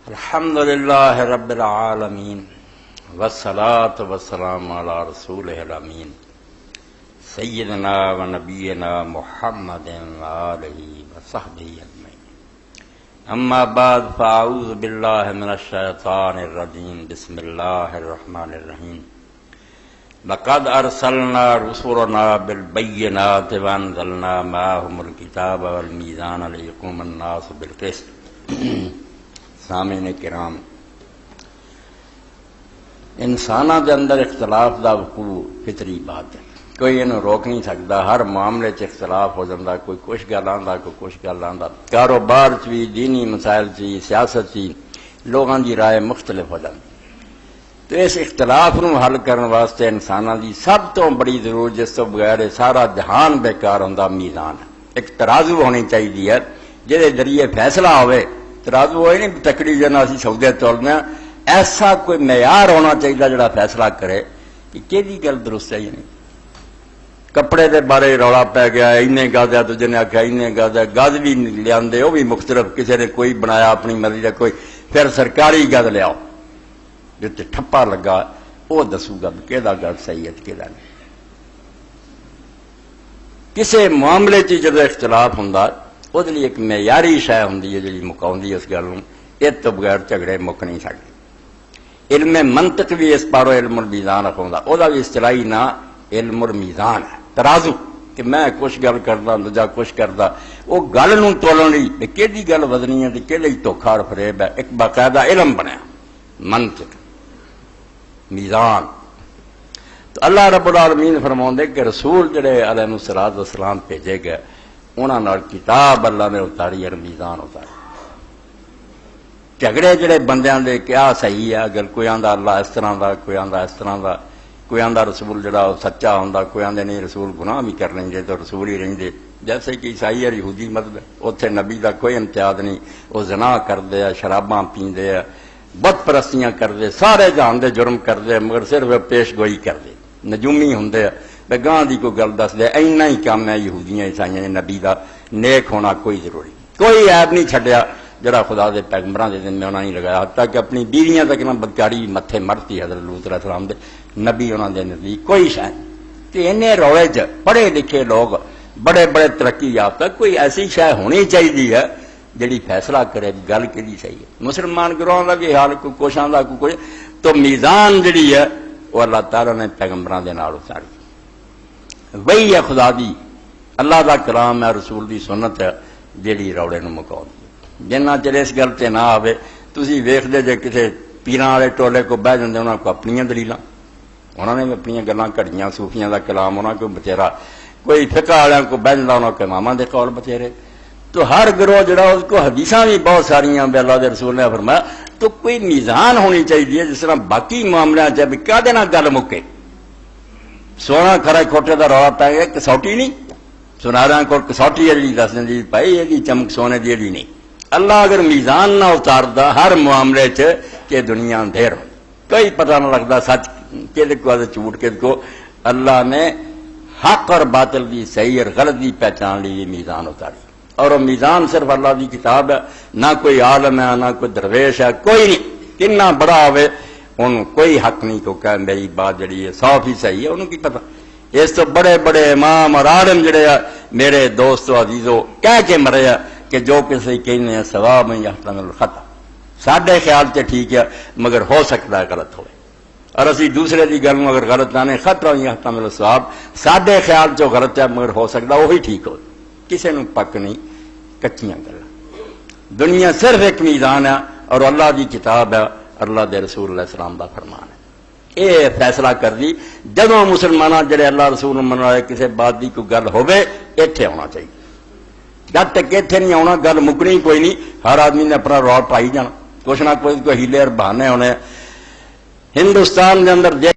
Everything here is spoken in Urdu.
الحمد للہ رب العالمین والصلاة والسلام علی رسولہ الامین سیدنا و نبینا محمد وآلہ وصحبہ اجمعین، اما بعد فاعوذ باللہ من الشیطان الرجیم، بسم اللہ الرحمن الرحیم۔ لقد ارسلنا رسلنا بالبینات وانزلنا معهم الکتاب والمیزان لیقوم الناس بالقسط۔ سامعین کرام، انساناں دے اندر اختلاف دا وقوع فطری بات ہے، کوئی انہوں روک نہیں سکتا۔ ہر معاملے چ اختلاف ہو جاتا، کوئی کچھ گل آندا، کوئی کچھ گل آندا، کاروبار چ بھی، دینی مسائل چ، سیاست چ لوگاں دی رائے مختلف ہو جاتی۔ تو اس اختلاف نو حل کرنے واسطے انساناں دی سب تو بڑی ضرورت، جس تو بغیر سارا جہان بیکار ہوندا، میزان ہے۔ ایک ترازو ہونی چاہیے جہدے ذریعے فیصلہ ہوئے۔ ترازو ہوئے نہیں تکڑی جنا اسی سودے تولنے، ایسا کوئی معیار ہونا چاہیے جڑا فیصلہ کرے کہ کہڑی گل درست ہے یا نہیں۔ کپڑے دے بارے رولا پی گیا، اینے گز ہے، دوجے نے آخیا اینے گز ہے، گز بھی لیا وہ بھی مختلف، کسی نے کوئی بنایا اپنی مرضی کا، کوئی پھر سرکاری گز لیاؤ جتے ٹھپا لگا، وہ دسو گا کہ گل صحیح ہے کہ نہیں۔ کسی معاملے چ جب اختلاف ہوں وہ ایک معیاری شے ہوں جی مکاؤں اس گل، اس تو بغیر جھگڑے مک نہیں سکتے۔ علم منطق بھی اس پارو علم المیزان رکھا، وہ بھی اصطلاحی نا علم المیزان ہے، ترازو، کہ میں کچھ گل کردا دوجا کچھ کردا، وہ گل نوں تولن لئی کہڑی گل وزنی ہے تے کہڑی دھوکھا اور فریب ہے، ایک باقاعدہ علم بنیا، منطق، میزان۔ تو اللہ رب العالمین فرماؤندے کہ رسول جڑے علیہ الصلوۃ والسلام بھیجے گئے، انہاں نال کتاب اللہ نے اتاری اور میزان اتاری۔ جھگڑے جڑے بندیاں دے کیا صحیح ہے، اگر کوئی آندا اللہ اس طرح دا، کوئی آندا اس طرح دا، کوئی آندا رسول جڑا سچا ہوندا، کوئی آندے نہیں رسول گناہ بھی کر لیں تو رسول ہی رہندے، جیسے کہ عیسائی اور یہودی مذہب ہے، اتنے نبی دا کوئی امتیاز نہیں، وہ زنا کردے، شراباں پیندے، بت پرستیاں کردے، سارے جہان دے جرم کردے، مگر صرف پیش گوئی کردے، نجومی ہوندے، گاں دی کوئی گل دس دے، اینا ہی کام ہے یہودیاں عیسائیاں نے نبی دا نیک ہونا کوئی ضروری، کوئی عیب نہیں چھڈیا جڑا خدا دے پیغمبراں دے ذمہ انہاں نہیں لگایا، حتیٰ کہ اپنی بیویاں تک نہ بدکاری متھے مرتی حضرت لوط علیہ السلام دے، نبی انہاں دے نزدیک کوئی شے نہیں۔ تے انے روئے چ پڑھے لکھے لوگ، بڑے بڑے ترقی یافتہ، کوئی ایسی شے ہونی چاہیے ہے جڑی فیصلہ کرے گل کہڑی صحیح ہے۔ مسلمان گروہاں دا بھی حال کوئی کچھ آندا کوئی کچھ، تو میزان جڑی ہے وہ اللہ تعالیٰ نے پیغمبراں دے نال اتاری، وہی ہے خدا دی، اللہ دا کلام ہے، رسول دی سنت ہے جیڑی روڑے نو مکاؤ دی۔ جنہ چر اس گل تے نہ آوے، تسی ویکھدے جے کسے پیراں والے ٹولے کو بہ جاندے، انہاں کو اپنیاں دلیلاں، انہاں نے بھی اپنیاں گلاں کڑیاں، صوفیاں دا کلام انہاں کو بتھیرا، کوئی فقہ والوں کو بہ جاندا، انہاں کو اماماں دے قول بتھیرے۔ تو ہر گروہ جڑا اس کو حدیثاں بھی بہت ساریاں بے اللہ دے رسول نے فرمایا، تو کوئی میزان ہونی چاہیے جس طرح باقی معاملات چ بھی کدے نہ گل مکے۔ سونا کھرا کھوٹے دا رولا پی گیا، کسوٹی نہیں، سناراں کو کسوٹی ہے جی دس دیں بھائی یہ چمک سونے دی جی نہیں۔ اللہ اگر میزان نہ اتاردا ہر معاملے چ کہ دنیا اندھیر ہو، کوئی پتہ نہ لگتا سچ کہ جھوٹ کہ کو۔ اللہ نے حق اور باطل دی، صحیح اور غلط دی پہچان لی، میزان اتاری، اور وہ میزان صرف اللہ دی کتاب ہے، نہ کوئی عالم ہے، نہ کوئی درویش ہے، کوئی نہیں، کتنا بڑا ہوئے انہوں کوئی حق نہیں کو کہ میری بات جڑی ہے 100% صحیح ہے، انہوں کی پتہ۔ اس تو بڑے بڑے امام اور عالم جڑے میرے دوستو عزیزو کہہ کے مرے کہ جو کسی کہنے ہیں ثواب میں یحتمل الخطا، ساڈے خیال سے ٹھیک ہے مگر ہو سکتا ہے غلط ہوئے، اور اسی دوسرے کی گل اگر غلط نہ خطرہ یحتمل الثواب، ساڈے خیال چ غلط ہے مگر ہو سکتا وہی ٹھیک ہو، کسی نے پک نہیں، کچیاں گلاں۔ دنیا صرف ایک میزان ہے اور اللہ دی کتاب ہے، اللہ دے رسول علیہ السلام دا فرمان ہے۔ یہ فیصلہ کر دی جدوں مسلمانہ جڑے اللہ رسول من والے کسی بات دی کوئی گل ہوے ایتھے آنا چاہیے، جب تک ایتھے نہیں آنا گل مکنی کوئی نہیں، ہر آدمی نے اپنا رول پائی جانا، کچھ نہ کچھ کوئی ہیلے اور بہانے ہونے۔ ہندوستان کے اندر